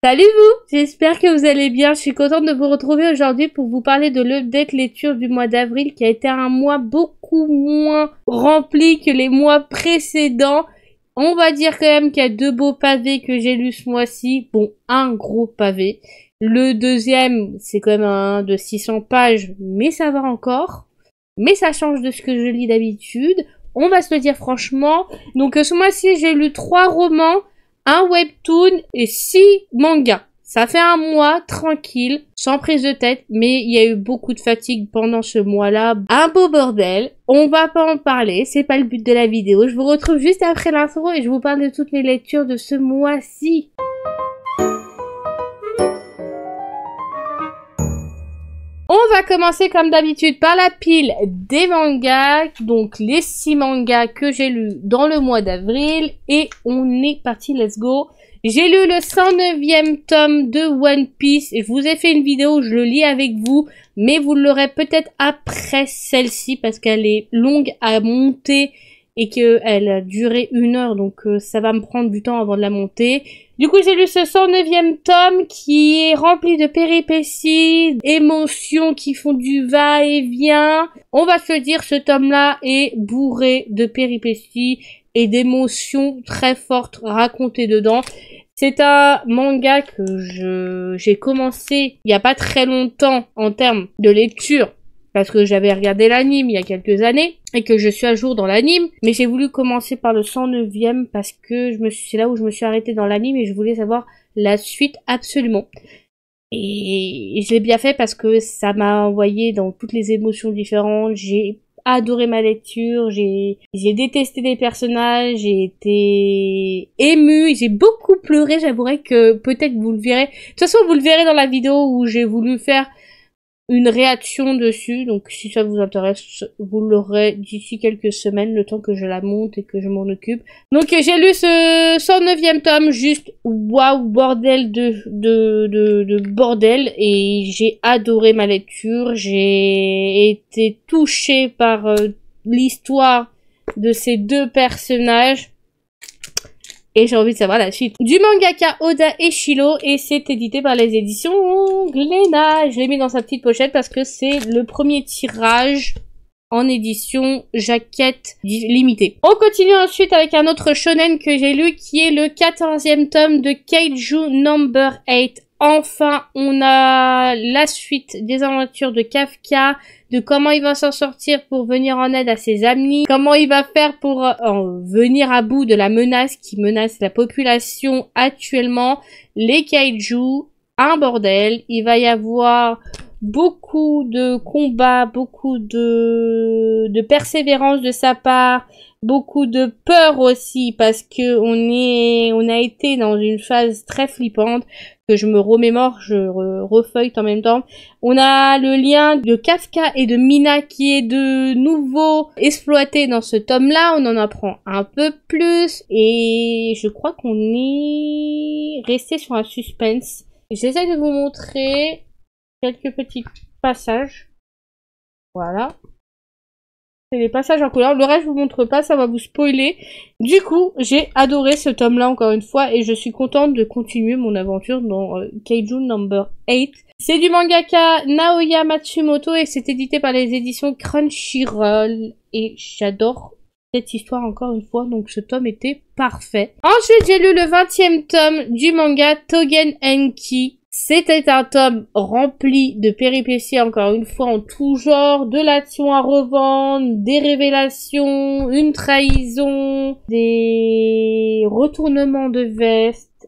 Salut vous, j'espère que vous allez bien. Je suis contente de vous retrouver aujourd'hui pour vous parler de l'update lecture du mois d'avril qui a été un mois beaucoup moins rempli que les mois précédents. On va dire quand même qu'il y a deux beaux pavés que j'ai lus ce mois-ci. Bon, un gros pavé. Le deuxième, c'est quand même un de 600 pages, mais ça va encore. Mais ça change de ce que je lis d'habitude. On va se le dire franchement. Donc ce mois-ci, j'ai lu 3 romans, un webtoon et 6 mangas. Ça fait un mois tranquille, sans prise de tête, mais il y a eu beaucoup de fatigue pendant ce mois-là. Un beau bordel. On va pas en parler, c'est pas le but de la vidéo. Je vous retrouve juste après l'intro et je vous parle de toutes mes lectures de ce mois-ci. On va commencer comme d'habitude par la pile des mangas, donc les 6 mangas que j'ai lus dans le mois d'avril, et on est parti, let's go. J'ai lu le 109e tome de One Piece, et je vous ai fait une vidéo où je le lis avec vous, mais vous l'aurez peut-être après celle-ci, parce qu'elle est longue à monter, et qu'elle a duré 1 heure, donc ça va me prendre du temps avant de la monter. Du coup, j'ai lu ce 109e tome qui est rempli de péripéties, d'émotions qui font du va-et-vient. On va se dire, ce tome-là est bourré de péripéties et d'émotions très fortes racontées dedans. C'est un manga que j'ai commencé il y a pas très longtemps en termes de lecture, parce que j'avais regardé l'anime il y a quelques années, et que je suis à jour dans l'anime, mais j'ai voulu commencer par le 109e parce que c'est là où je me suis arrêtée dans l'anime et je voulais savoir la suite absolument. Et je l'ai bien fait parce que ça m'a envoyé dans toutes les émotions différentes. J'ai adoré ma lecture, j'ai détesté les personnages, j'ai été émue, j'ai beaucoup pleuré, j'avouerai que peut-être vous le verrez. De toute façon, vous le verrez dans la vidéo où j'ai voulu faire une réaction dessus, donc si ça vous intéresse, vous l'aurez d'ici quelques semaines, le temps que je la monte et que je m'en occupe. Donc j'ai lu ce 109e tome, juste waouh, bordel de bordel, et j'ai adoré ma lecture, j'ai été touchée par l'histoire de ces deux personnages. Et j'ai envie de savoir la suite du mangaka Oda Eshiro, et c'est édité par les éditions Glénat. Je l'ai mis dans sa petite pochette parce que c'est le premier tirage en édition jaquette limitée. On continue ensuite avec un autre shonen que j'ai lu qui est le 14e tome de Kaiju Number 8. Enfin, on a la suite des aventures de Kafka, de comment il va s'en sortir pour venir en aide à ses amis, comment il va faire pour venir à bout de la menace qui menace la population actuellement, les kaiju, un bordel. Il va y avoir beaucoup de combats, beaucoup de persévérance de sa part, beaucoup de peur aussi parce que on a été dans une phase très flippante que je me remémore, je refeuille en même temps. On a le lien de Kafka et de Mina qui est de nouveau exploité dans ce tome-là. On en apprend un peu plus et je crois qu'on est resté sur un suspense. J'essaie de vous montrer quelques petits passages. Voilà. C'est les passages en couleur. Le reste, je vous montre pas, ça va vous spoiler. Du coup, j'ai adoré ce tome-là encore une fois et je suis contente de continuer mon aventure dans Kaiju Number 8. C'est du mangaka Naoya Matsumoto et c'est édité par les éditions Crunchyroll. Et j'adore cette histoire encore une fois, donc ce tome était parfait. Ensuite, j'ai lu le 20e tome du manga Tougen Enki. C'était un tome rempli de péripéties, encore une fois, en tout genre, de l'action à revendre, des révélations, une trahison, des retournements de veste.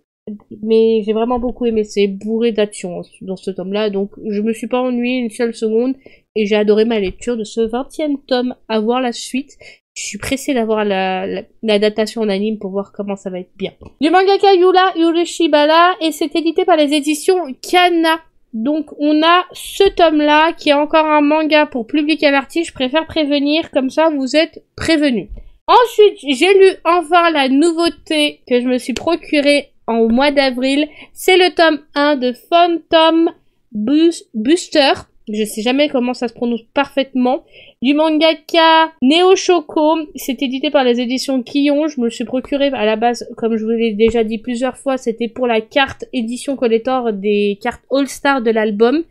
Mais j'ai vraiment beaucoup aimé, c'est bourré d'action dans ce tome-là, donc je me suis pas ennuyée une seule seconde, et j'ai adoré ma lecture de ce 20e tome. À voir la suite. Je suis pressée d'avoir l'adaptation en anime pour voir comment ça va être bien. Du mangaka Yura Urishibara et c'est édité par les éditions Kana. Donc on a ce tome-là qui est encore un manga pour public averti. Je préfère prévenir, comme ça vous êtes prévenus. Ensuite, j'ai lu enfin la nouveauté que je me suis procurée au mois d'avril. C'est le tome 1 de Phantom Buster. Je sais jamais comment ça se prononce parfaitement. Du mangaka Neo Shoko. C'est édité par les éditions Kion. Je me le suis procuré à la base, comme je vous l'ai déjà dit plusieurs fois, c'était pour la carte édition collector des cartes All-Star de l'album.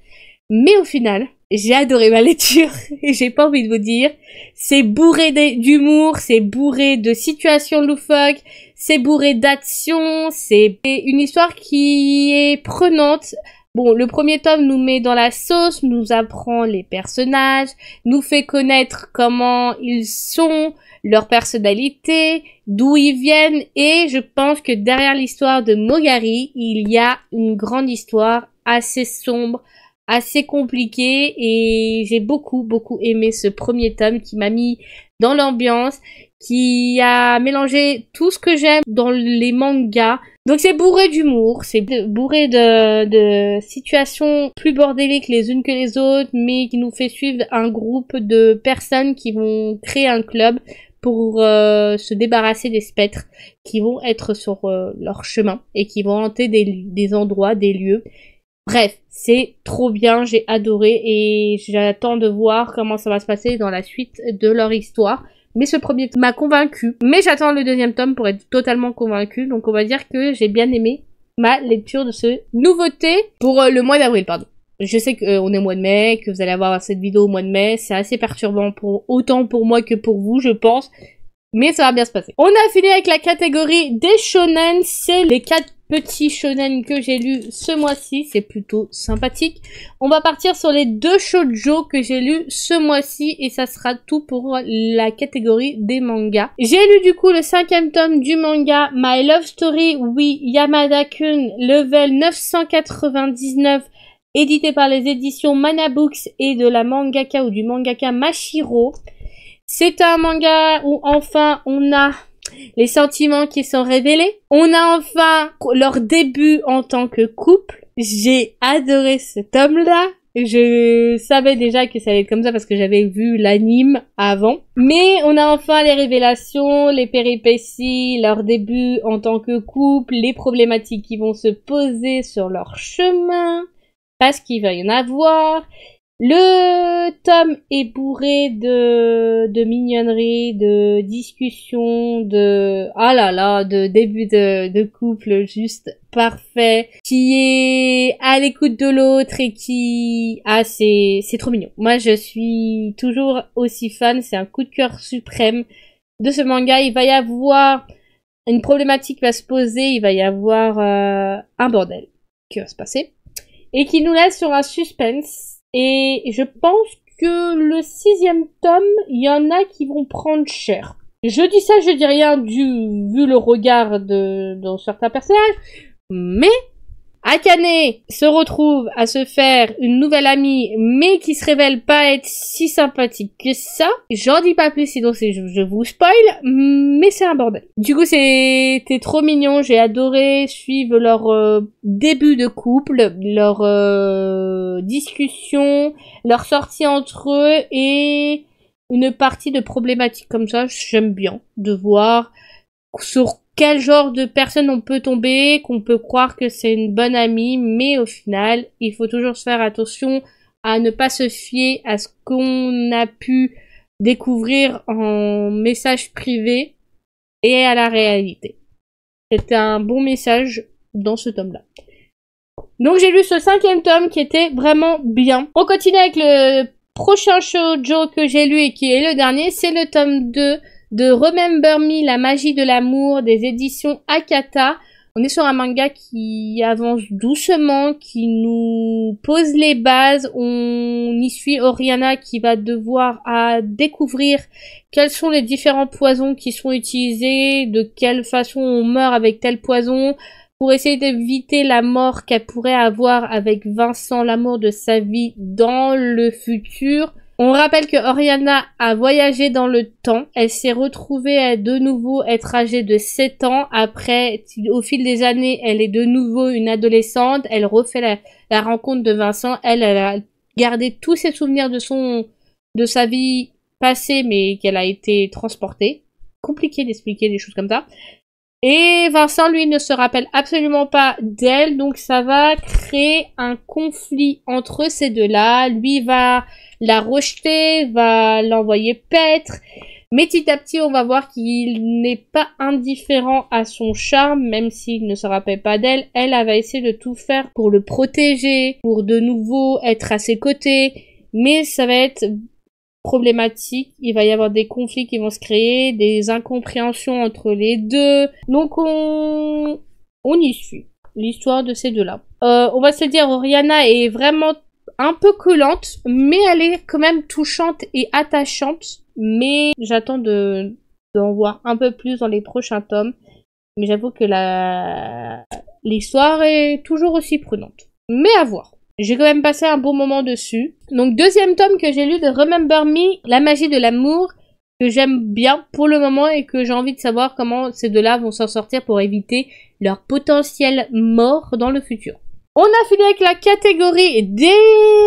Mais au final, j'ai adoré ma lecture. Et j'ai pas envie de vous dire. C'est bourré d'humour, c'est bourré de situations loufoques, c'est bourré d'action, c'est une histoire qui est prenante. Bon, le premier tome nous met dans la sauce, nous apprend les personnages, nous fait connaître comment ils sont, leur personnalité, d'où ils viennent, et je pense que derrière l'histoire de Mogari, il y a une grande histoire assez sombre, assez compliquée, et j'ai beaucoup aimé ce premier tome qui m'a mis dans l'ambiance, qui a mélangé tout ce que j'aime dans les mangas. Donc c'est bourré d'humour, c'est bourré de situations plus bordéliques les unes que les autres, mais qui nous fait suivre un groupe de personnes qui vont créer un club pour se débarrasser des spectres qui vont être sur leur chemin et qui vont hanter des endroits, des lieux. Bref, c'est trop bien, j'ai adoré et j'attends de voir comment ça va se passer dans la suite de leur histoire. Mais ce premier tome m'a convaincu. Mais j'attends le deuxième tome pour être totalement convaincu. Donc on va dire que j'ai bien aimé ma lecture de ce nouveauté pour le mois d'avril, pardon. Je sais qu'on est au mois de mai, que vous allez avoir cette vidéo au mois de mai. C'est assez perturbant autant pour moi que pour vous, je pense. Mais ça va bien se passer. On a fini avec la catégorie des shonen. C'est les 4 petits shonen que j'ai lus ce mois-ci. C'est plutôt sympathique. On va partir sur les 2 shoujo que j'ai lus ce mois-ci. Et ça sera tout pour la catégorie des mangas. J'ai lu du coup le 5e tome du manga My Love Story with Yamada-kun, level 999. Édité par les éditions Mana Books et de la mangaka ou du mangaka Mashiro. C'est un manga où enfin on a les sentiments qui sont révélés. On a enfin leur début en tant que couple. J'ai adoré ce tome-là. Je savais déjà que ça allait être comme ça parce que j'avais vu l'anime avant. Mais on a enfin les révélations, les péripéties, leur début en tant que couple, les problématiques qui vont se poser sur leur chemin. Parce qu'il va y en avoir. Le tome est bourré de mignonneries, de discussions, de début de couple juste parfait, qui est à l'écoute de l'autre et c'est trop mignon. Moi, je suis toujours aussi fan, c'est un coup de cœur suprême de ce manga. Il va y avoir une problématique qui va se poser, il va y avoir un bordel qui va se passer et qui nous laisse sur un suspense. Et je pense que le 6e tome, il y en a qui vont prendre cher. Je dis ça, je dis rien vu le regard de certains personnages, mais Akane se retrouve à se faire une nouvelle amie, mais qui se révèle pas être si sympathique que ça. J'en dis pas plus, sinon je vous spoil, mais c'est un bordel. Du coup, c'était trop mignon, j'ai adoré suivre leur début de couple, leur discussion, leur sortie entre eux, et une partie de problématiques comme ça, j'aime bien de voir sur quel genre de personne on peut tomber, qu'on peut croire que c'est une bonne amie, mais au final, il faut toujours se faire attention à ne pas se fier à ce qu'on a pu découvrir en message privé et à la réalité. C'était un bon message dans ce tome-là. Donc j'ai lu ce 5e tome qui était vraiment bien. On continue avec le prochain shoujo que j'ai lu et qui est le dernier, c'est le tome 2 de Remember Me, la magie de l'amour des éditions Akata. On est sur un manga qui avance doucement, qui nous pose les bases. On y suit Oriana qui va devoir découvrir quels sont les différents poisons qui sont utilisés, de quelle façon on meurt avec tel poison, pour essayer d'éviter la mort qu'elle pourrait avoir avec Vincent, l'amour de sa vie dans le futur. On rappelle que Oriana a voyagé dans le temps. Elle s'est retrouvée à de nouveau être âgée de 7 ans. Après, au fil des années, elle est de nouveau une adolescente. Elle refait la rencontre de Vincent. Elle a gardé tous ses souvenirs de sa vie passée, mais qu'elle a été transportée. Compliqué d'expliquer des choses comme ça. Et Vincent, lui, ne se rappelle absolument pas d'elle, donc ça va créer un conflit entre ces deux-là. Lui va la rejeter, va l'envoyer paître. Mais petit à petit, on va voir qu'il n'est pas indifférent à son charme, même s'il ne se rappelle pas d'elle. Elle va essayer de tout faire pour le protéger, pour de nouveau être à ses côtés. Mais ça va être problématique. Il va y avoir des conflits qui vont se créer, des incompréhensions entre les deux. Donc on y suit l'histoire de ces deux-là. On va se dire, Oriana est vraiment un peu collante, mais elle est quand même touchante et attachante. Mais j'attends d'en voir un peu plus dans les prochains tomes. Mais j'avoue que l'histoire est toujours aussi prenante. Mais à voir. J'ai quand même passé un bon moment dessus. Donc deuxième tome que j'ai lu de Remember Me, La magie de l'amour, que j'aime bien pour le moment et que j'ai envie de savoir comment ces deux-là vont s'en sortir pour éviter leur potentielle mort dans le futur. On a fini avec la catégorie des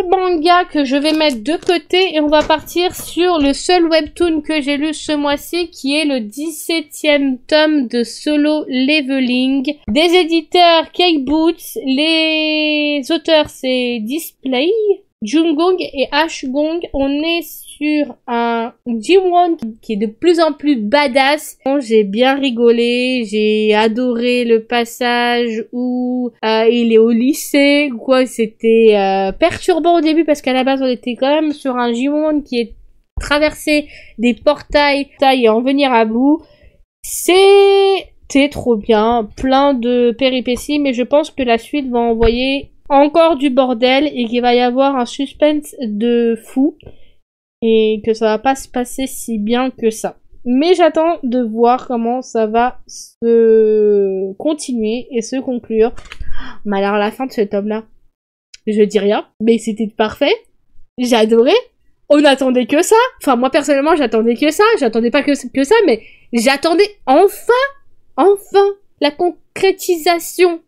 mangas que je vais mettre de côté et on va partir sur le seul webtoon que j'ai lu ce mois-ci qui est le 17e tome de Solo Leveling des éditeurs Cake Boots. Les auteurs c'est Display, Jungong et Ashgong. On est sur un Jimwon qui est de plus en plus badass. J'ai bien rigolé, j'ai adoré le passage où il est au lycée, quoi. C'était perturbant au début parce qu'à la base on était quand même sur un Jimwon qui est traversé des portails et en venir à bout. C'était trop bien, plein de péripéties, mais je pense que la suite va envoyer encore du bordel et qu'il va y avoir un suspense de fou. Et que ça va pas se passer si bien que ça. Mais j'attends de voir comment ça va se continuer et se conclure. Mais alors la fin de ce tome-là, je dis rien, mais c'était parfait. J'ai adoré. On n'attendait que ça. Enfin, moi personnellement, j'attendais que ça. J'attendais pas que ça, mais j'attendais enfin la concrétisation.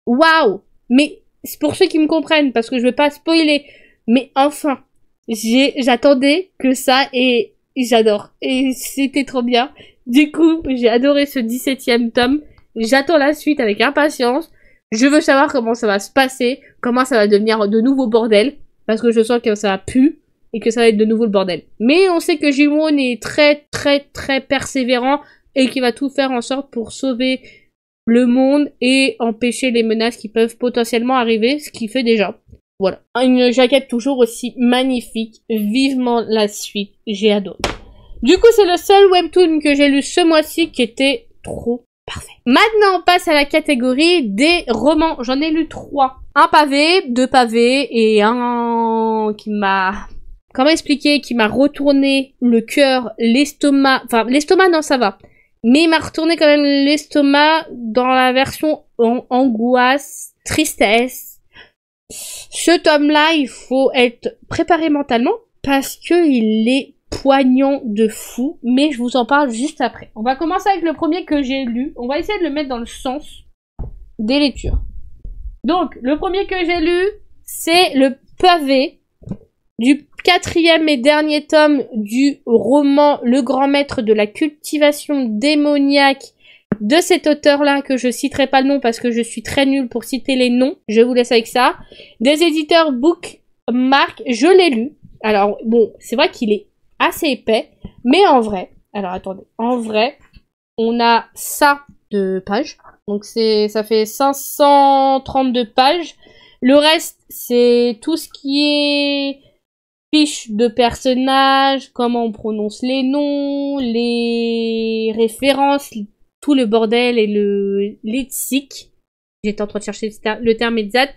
Waouh. Mais c'est pour ceux qui me comprennent, parce que je veux pas spoiler. Mais enfin. J'attendais que ça et j'adore. Et c'était trop bien. Du coup, j'ai adoré ce 17e tome. J'attends la suite avec impatience. Je veux savoir comment ça va se passer, comment ça va devenir de nouveau bordel. Parce que je sens que ça va puer et que ça va être de nouveau le bordel. Mais on sait que Jimwon est très persévérant et qu'il va tout faire en sorte pour sauver le monde et empêcher les menaces qui peuvent potentiellement arriver, ce qu'il fait déjà. Voilà. Une jaquette toujours aussi magnifique. Vivement la suite. J'ai adoré. Du coup, c'est le seul webtoon que j'ai lu ce mois-ci qui était trop parfait. Maintenant, on passe à la catégorie des romans. J'en ai lu 3. Un pavé, 2 pavés et un qui m'a... Comment expliquer? Qui m'a retourné le cœur, l'estomac... Enfin, l'estomac, non, ça va. Mais il m'a retourné quand même l'estomac dans la version angoisse, tristesse. Ce tome-là, il faut être préparé mentalement parce que il est poignant de fou, mais je vous en parle juste après. On va commencer avec le premier que j'ai lu. On va essayer de le mettre dans le sens des lectures. Donc, le premier que j'ai lu, c'est le pavé du 4e et dernier tome du roman Le Grand Maître de la cultivation démoniaque de cet auteur-là, que je citerai pas le nom parce que je suis très nulle pour citer les noms. Je vous laisse avec ça. Des éditeurs Bookmark, je l'ai lu. Alors, bon, c'est vrai qu'il est assez épais, mais en vrai, alors attendez, en vrai, on a ça de pages. Donc ça fait 532 pages. Le reste, c'est tout ce qui est fiches de personnages, comment on prononce les noms, les références, tout le bordel et le lexique. J'étais en train de chercher le terme exact.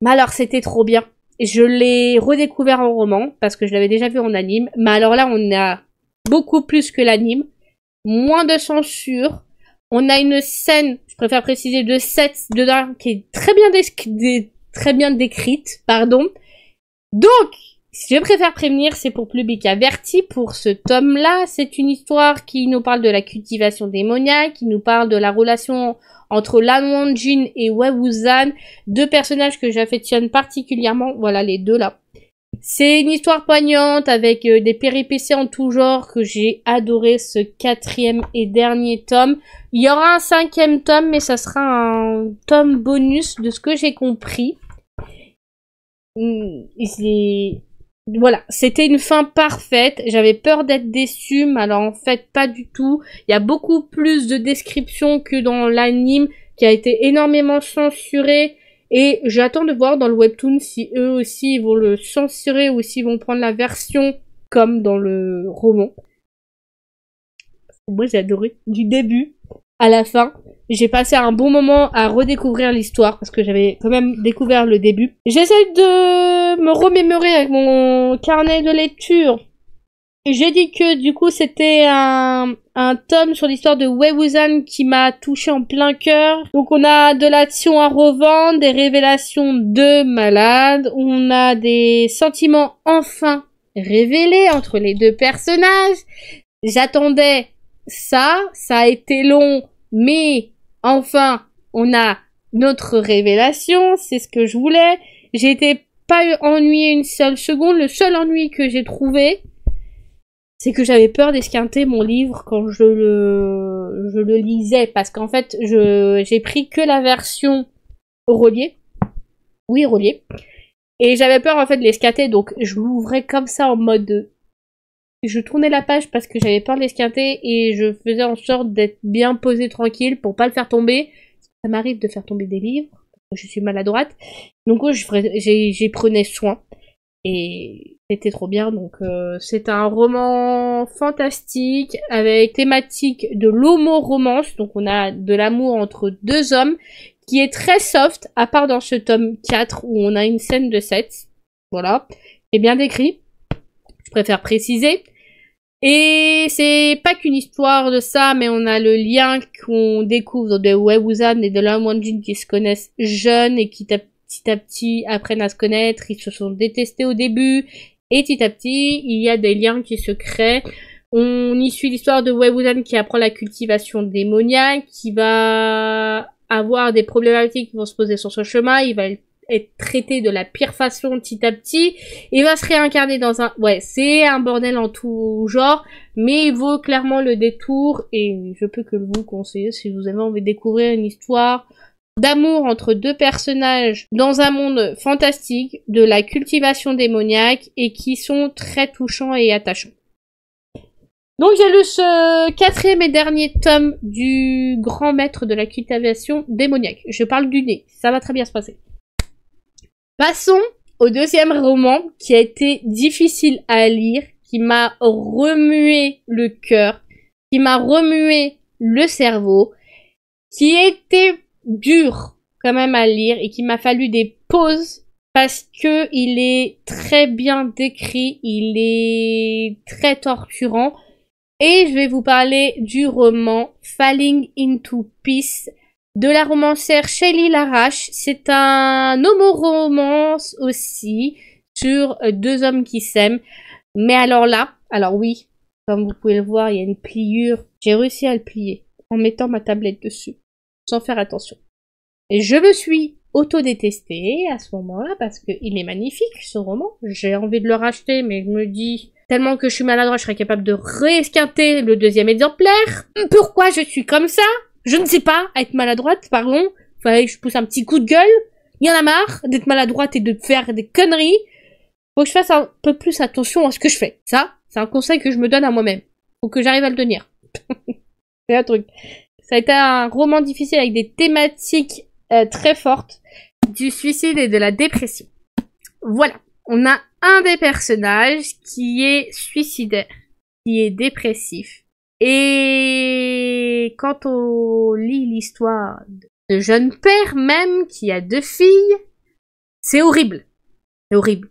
Mais alors, c'était trop bien. Je l'ai redécouvert en roman, parce que je l'avais déjà vu en anime. Mais alors là, on a beaucoup plus que l'anime. Moins de censure. On a une scène, je préfère préciser, de sexe dedans, qui est très bien décrite, pardon. Donc, je préfère prévenir, c'est pour public averti. Pour ce tome-là, c'est une histoire qui nous parle de la cultivation démoniaque, qui nous parle de la relation entre Lan Wonjin et Wei Wusan, deux personnages que j'affectionne particulièrement. Voilà, les deux là. C'est une histoire poignante avec des péripéties en tout genre que j'ai adoré ce 4e et dernier tome. Il y aura un 5e tome, mais ça sera un tome bonus de ce que j'ai compris. Voilà, c'était une fin parfaite. J'avais peur d'être déçue, mais alors en fait pas du tout. Il y a beaucoup plus de descriptions que dans l'anime qui a été énormément censuré. Et j'attends de voir dans le webtoon si eux aussi ils vont le censurer ou s'ils vont prendre la version comme dans le roman. Moi j'ai adoré du début à la fin. J'ai passé un bon moment à redécouvrir l'histoire parce que j'avais quand même découvert le début. J'essaie de me remémorer avec mon carnet de lecture. J'ai dit que du coup c'était un tome sur l'histoire de Wei-Wusan qui m'a touché en plein cœur. Donc on a de l'action à revendre, des révélations de malades, on a des sentiments enfin révélés entre les deux personnages. J'attendais ça a été long, mais enfin on a notre révélation, c'est ce que je voulais. J'ai été pas ennuyée une seule seconde, le seul ennui que j'ai trouvé, c'est que j'avais peur d'esquinter mon livre quand je le lisais, parce qu'en fait, j'ai pris que la version reliée. Oui, reliée. Et j'avais peur, en fait, de l'esquinter, donc je l'ouvrais comme ça en mode... Je tournais la page parce que j'avais peur de l'esquinter et je faisais en sorte d'être bien posée tranquille pour pas le faire tomber. Ça m'arrive de faire tomber des livres, je suis maladroite. Donc, j'ai prenais soin. Et c'était trop bien, donc c'est un roman fantastique avec thématique de l'homo-romance, donc on a de l'amour entre deux hommes, qui est très soft, à part dans ce tome 4 où on a une scène de sexe, voilà, c'est bien décrit, je préfère préciser. Et c'est pas qu'une histoire de ça, mais on a le lien qu'on découvre de Wei-Wusan et de Lan Wonjin qui se connaissent jeunes et qui petit à petit apprennent à se connaître, ils se sont détestés au début, et petit à petit, il y a des liens qui se créent. On y suit l'histoire de Wei-Wusan qui apprend la cultivation démoniaque, qui va avoir des problématiques qui vont se poser sur son chemin, il va être traité de la pire façon petit à petit, il va se réincarner dans un... Ouais, c'est un bordel en tout genre, mais il vaut clairement le détour, et je peux que vous conseiller si vous avez envie de découvrir une histoire d'amour entre deux personnages dans un monde fantastique, de la cultivation démoniaque et qui sont très touchants et attachants. Donc j'ai lu ce 4e et dernier tome du grand maître de la cultivation démoniaque. Je parle du nez, ça va très bien se passer. Passons au 2e roman qui a été difficile à lire, qui m'a remué le cœur, qui m'a remué le cerveau, qui était dur quand même à lire et qu'il m'a fallu des pauses parce que il est très bien décrit, il est très torturant. Et je vais vous parler du roman Falling into Peace de la romancière Shelley Larache. C'est un homo-romance aussi sur deux hommes qui s'aiment. Mais alors oui, comme vous pouvez le voir, il y a une pliure. J'ai réussi à le plier en mettant ma tablette dessus, sans faire attention. Et je me suis auto-détestée à ce moment-là parce que il est magnifique ce roman. J'ai envie de le racheter, mais je me dis tellement que je suis maladroite, je serais capable de réesquinter le 2e exemplaire. Pourquoi je suis comme ça? Je ne sais pas, être maladroite, pardon. Fallait que je pousse un petit coup de gueule. Il y en a marre d'être maladroite et de faire des conneries. Faut que je fasse un peu plus attention à ce que je fais. Ça, c'est un conseil que je me donne à moi-même. Faut que j'arrive à le tenir. C'est un truc. Ça a été un roman difficile avec des thématiques très fortes, du suicide et de la dépression. Voilà, on a un des personnages qui est suicidaire, qui est dépressif. Et quand on lit l'histoire de jeune père même qui a 2 filles, c'est horrible. C'est horrible.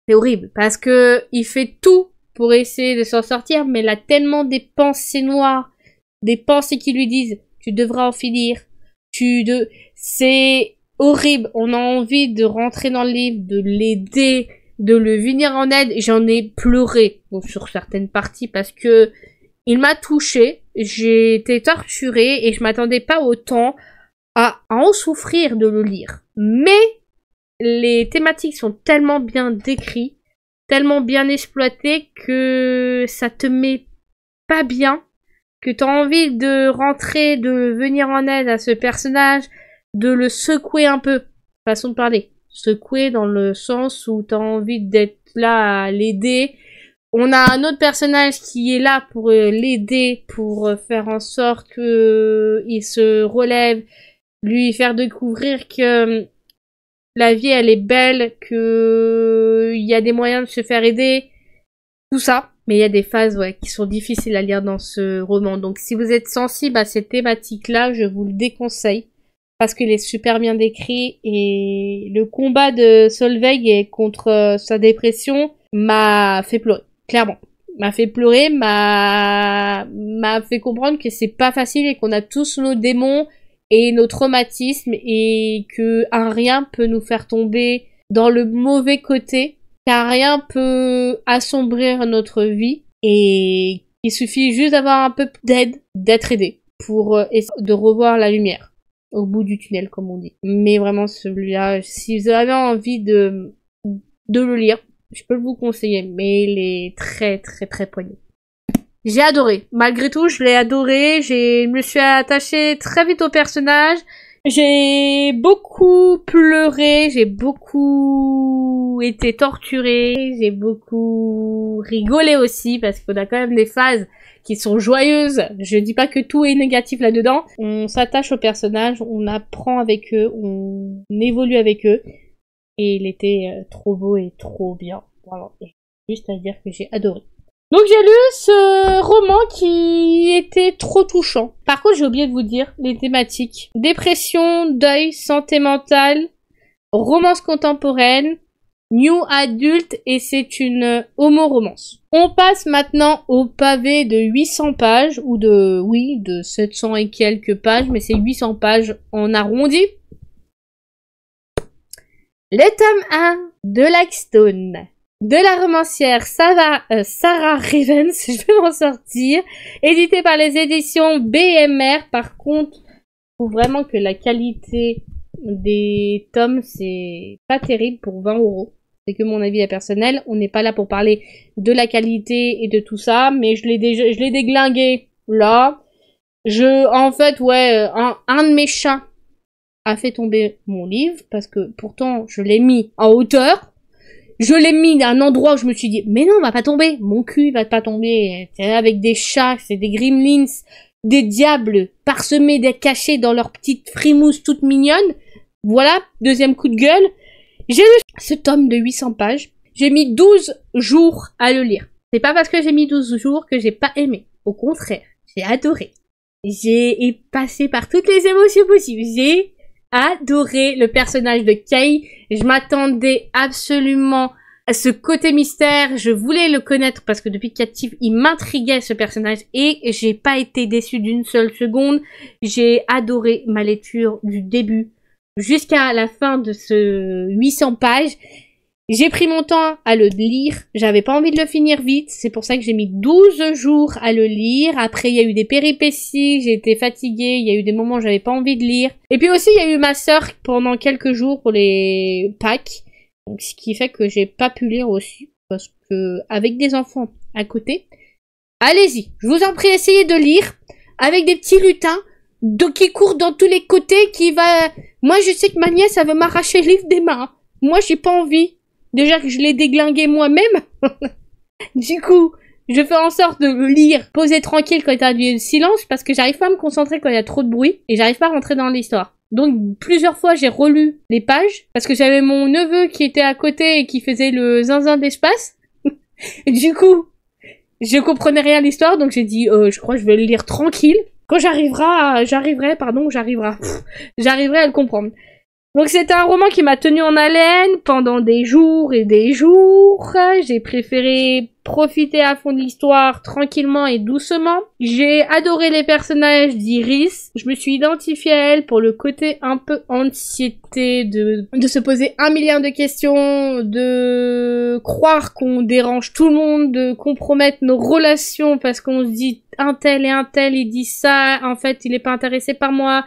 C'est horrible parce que il fait tout pour essayer de s'en sortir, mais il a tellement des pensées noires, des pensées qui lui disent tu devras en finir. C'est horrible. On a envie de rentrer dans le livre, de l'aider, de le venir en aide. J'en ai pleuré sur certaines parties parce que il m'a touchée. J'ai été torturée et je m'attendais pas autant à en souffrir de le lire. Mais les thématiques sont tellement bien décrites tellement bien exploité que ça te met pas bien, que t'as envie de rentrer, de venir en aide à ce personnage, de le secouer un peu, façon de parler. Secouer dans le sens où t'as envie d'être là à l'aider. On a un autre personnage qui est là pour l'aider, pour faire en sorte que il se relève, lui faire découvrir que la vie elle est belle, que il y a des moyens de se faire aider, tout ça. Mais il y a des phases qui sont difficiles à lire dans ce roman. Donc si vous êtes sensible à ces thématiques-là, je vous le déconseille. Parce qu'il est super bien décrit et le combat de Solveig contre sa dépression m'a fait pleurer. Clairement. M'a fait pleurer, m'a fait comprendre que c'est pas facile et qu'on a tous nos démons et nos traumatismes et que un rien peut nous faire tomber dans le mauvais côté, car rien peut assombrir notre vie et il suffit juste d'avoir un peu d'aide, d'être aidé pour de revoir la lumière au bout du tunnel, comme on dit. Mais vraiment, celui-là, si vous avez envie de le lire, je peux vous conseiller, mais il est très, très, très poignant. J'ai adoré. Malgré tout, je l'ai adoré. Je me suis attachée très vite au personnage. J'ai beaucoup pleuré. J'ai beaucoup été torturée. J'ai beaucoup rigolé aussi, parce qu'on a quand même des phases qui sont joyeuses. Je dis pas que tout est négatif là-dedans. On s'attache aux personnages, on apprend avec eux, on évolue avec eux. Et il était trop beau et trop bien. Voilà. Juste à dire que j'ai adoré. Donc j'ai lu ce roman qui était trop touchant. Par contre, j'ai oublié de vous dire les thématiques. Dépression, deuil, santé mentale, romance contemporaine, new adulte et c'est une homo-romance. On passe maintenant au pavé de 800 pages, ou de 700 et quelques pages, mais c'est 800 pages en arrondi. Le tome 1 de Blackstone, de la romancière Sarah Revens, je vais m'en sortir, édité par les éditions BMR. Par contre, je trouve vraiment que la qualité des tomes, c'est pas terrible pour 20 €. C'est que mon avis personnel. On n'est pas là pour parler de la qualité et de tout ça, mais je l'ai déglingué là. En fait, un de mes chats a fait tomber mon livre, parce que pourtant, je l'ai mis en hauteur. Je l'ai mis à un endroit où je me suis dit, mais non, il va pas tomber. Mon cul, il va pas tomber. C'est avec des chats, c'est des gremlins, des diables parsemés, cachés dans leur petite frimousse toute mignonne. Voilà, deuxième coup de gueule. J'ai lu ce tome de 800 pages. J'ai mis 12 jours à le lire. C'est pas parce que j'ai mis 12 jours que j'ai pas aimé. Au contraire, j'ai adoré. J'ai passé par toutes les émotions possibles. J'ai adoré le personnage de Kay. Je m'attendais absolument à ce côté mystère. Je voulais le connaître parce que depuis Captive, il m'intriguait ce personnage et j'ai pas été déçue d'une seule seconde. J'ai adoré ma lecture du début jusqu'à la fin de ce 800 pages. J'ai pris mon temps à le lire. J'avais pas envie de le finir vite. C'est pour ça que j'ai mis 12 jours à le lire. Après, il y a eu des péripéties. J'ai été fatiguée. Il y a eu des moments où j'avais pas envie de lire. Et puis aussi, il y a eu ma sœur pendant quelques jours pour les Pâques. Donc, ce qui fait que j'ai pas pu lire aussi. Parce que, avec des enfants à côté. Allez-y. Je vous en prie, essayez de lire. Avec des petits lutins. Qui courent dans tous les côtés. Moi, je sais que ma nièce, elle veut m'arracher le livre des mains. Moi, j'ai pas envie. Déjà que je l'ai déglingué moi-même. Du coup, je fais en sorte de le lire, poser tranquille quand il y a du silence, parce que j'arrive pas à me concentrer quand il y a trop de bruit, et j'arrive pas à rentrer dans l'histoire. Donc, plusieurs fois, j'ai relu les pages, parce que j'avais mon neveu qui était à côté et qui faisait le zinzin d'espace. Du coup, je comprenais rien à l'histoire, donc j'ai dit, je crois que je vais le lire tranquille. Quand j'arriverai à le comprendre. Donc c'est un roman qui m'a tenu en haleine pendant des jours et des jours. J'ai préféré profiter à fond de l'histoire tranquillement et doucement. J'ai adoré les personnages d'Iris. Je me suis identifiée à elle pour le côté un peu anxiété de se poser 1 milliard de questions, de croire qu'on dérange tout le monde, de compromettre nos relations parce qu'on se dit un tel et un tel il dit ça, en fait il est pas intéressé par moi,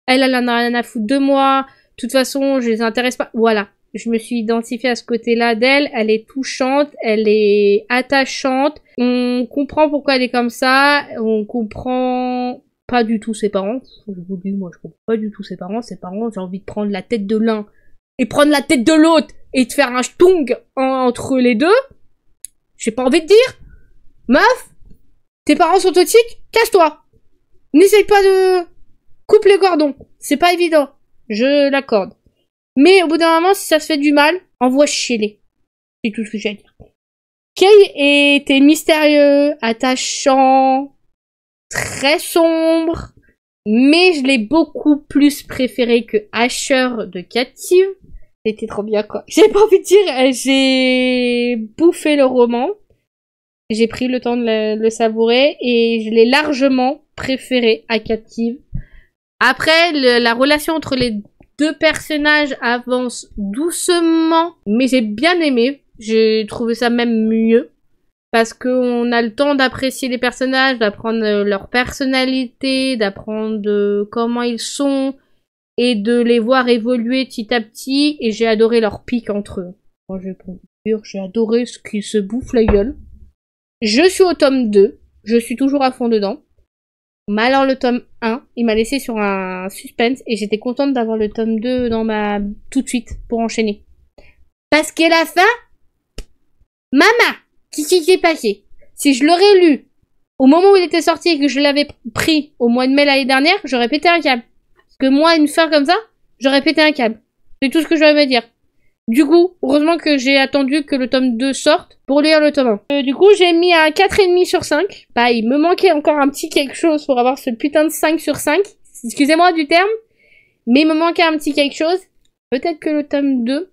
elle en a rien à foutre de moi. De toute façon, je les intéresse pas. Voilà. Je me suis identifiée à ce côté-là d'elle. Elle est touchante, elle est attachante. On comprend pourquoi elle est comme ça. On comprend pas du tout ses parents. Je vous dis, moi, je comprends pas du tout ses parents. Ses parents, j'ai envie de prendre la tête de l'un et prendre la tête de l'autre et de faire un stung entre les deux. J'ai pas envie de dire. Meuf, tes parents sont toxiques, casse-toi. N'essaye pas de... Coupe les cordons. C'est pas évident. Je l'accorde. Mais au bout d'un moment, si ça se fait du mal, envoie chier-les. C'est tout ce que j'ai à dire. Kay était mystérieux, attachant, très sombre, mais je l'ai beaucoup plus préféré que Asher de Captive. C'était trop bien, quoi. J'ai pas envie de dire, j'ai bouffé le roman. J'ai pris le temps de le savourer et je l'ai largement préféré à Captive. Après, la relation entre les deux personnages avance doucement, mais j'ai bien aimé. J'ai trouvé ça même mieux. Parce qu'on a le temps d'apprécier les personnages, d'apprendre leur personnalité, d'apprendre comment ils sont, et de les voir évoluer petit à petit, et j'ai adoré leur pic entre eux. Moi, je vais prendre pur, j'ai adoré ce qu'ils se bouffent la gueule. Je suis au tome 2, je suis toujours à fond dedans. Mais alors le tome 1, il m'a laissé sur un suspense, et j'étais contente d'avoir le tome 2 dans tout de suite, pour enchaîner. Parce que la fin, maman, qu'est-ce qui s'est passé? Si je l'aurais lu au moment où il était sorti et que je l'avais pris au mois de mai l'année dernière, j'aurais pété un câble. Parce que moi, une fin comme ça, j'aurais pété un câble. C'est tout ce que j'aurais à me dire. Du coup, heureusement que j'ai attendu que le tome 2 sorte pour lire le tome 1. Du coup, j'ai mis un 4,5 sur 5. Bah, il me manquait encore un petit quelque chose pour avoir ce putain de 5 sur 5. Excusez-moi du terme. Mais il me manquait un petit quelque chose. Peut-être que le tome 2...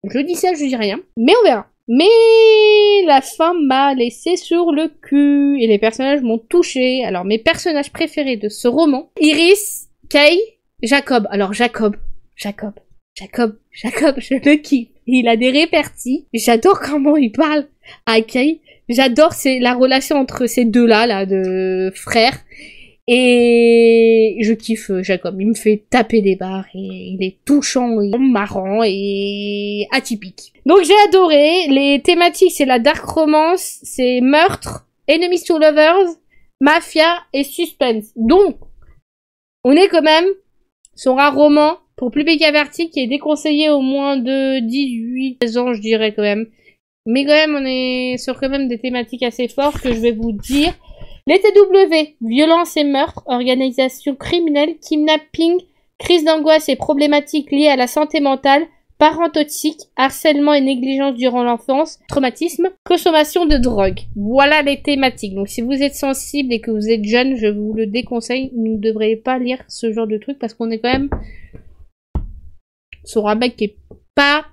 Je dis ça, je dis rien. Mais on verra. Mais la fin m'a laissé sur le cul. Et les personnages m'ont touché. Alors, mes personnages préférés de ce roman. Iris, Kay, Jacob. Alors, Jacob, je le kiffe. Il a des réparties. J'adore comment il parle à Kay. J'adore la relation entre ces deux-là, de frères. Et je kiffe Jacob. Il me fait taper des barres et il est touchant, il est marrant et atypique. Donc j'ai adoré. Les thématiques, c'est la dark romance, c'est meurtre, enemies to lovers, mafia et suspense. Donc, on est quand même sur un roman pour public averti qui est déconseillé au moins de 18 ans, je dirais quand même. Mais quand même, on est sur quand même des thématiques assez fortes que je vais vous dire. Les TW, violence et meurtre, organisation criminelle, kidnapping, crise d'angoisse et problématiques liées à la santé mentale, parents toxiques, harcèlement et négligence durant l'enfance, traumatisme, consommation de drogue. Voilà les thématiques. Donc si vous êtes sensible et que vous êtes jeune, je vous le déconseille. Vous ne devriez pas lire ce genre de truc parce qu'on est quand même sur un mec qui est pas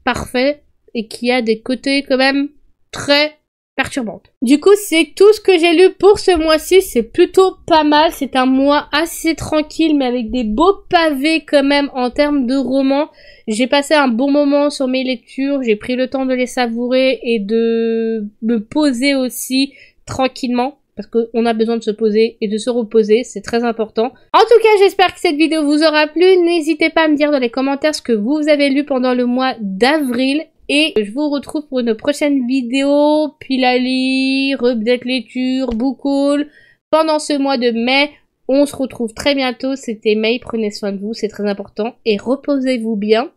parfait et qui a des côtés quand même très perturbante. Du coup, c'est tout ce que j'ai lu pour ce mois-ci. C'est plutôt pas mal. C'est un mois assez tranquille, mais avec des beaux pavés quand même en termes de romans. J'ai passé un bon moment sur mes lectures. J'ai pris le temps de les savourer et de me poser aussi tranquillement. Parce qu'on a besoin de se poser et de se reposer. C'est très important. En tout cas, j'espère que cette vidéo vous aura plu. N'hésitez pas à me dire dans les commentaires ce que vous avez lu pendant le mois d'avril. Et je vous retrouve pour une prochaine vidéo, pile à lire, update lecture, book haul. Pendant ce mois de mai, on se retrouve très bientôt. C'était May, prenez soin de vous, c'est très important. Et reposez-vous bien,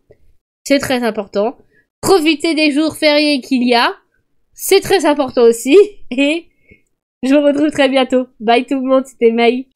c'est très important. Profitez des jours fériés qu'il y a, c'est très important aussi. Et je vous retrouve très bientôt. Bye tout le monde, c'était May.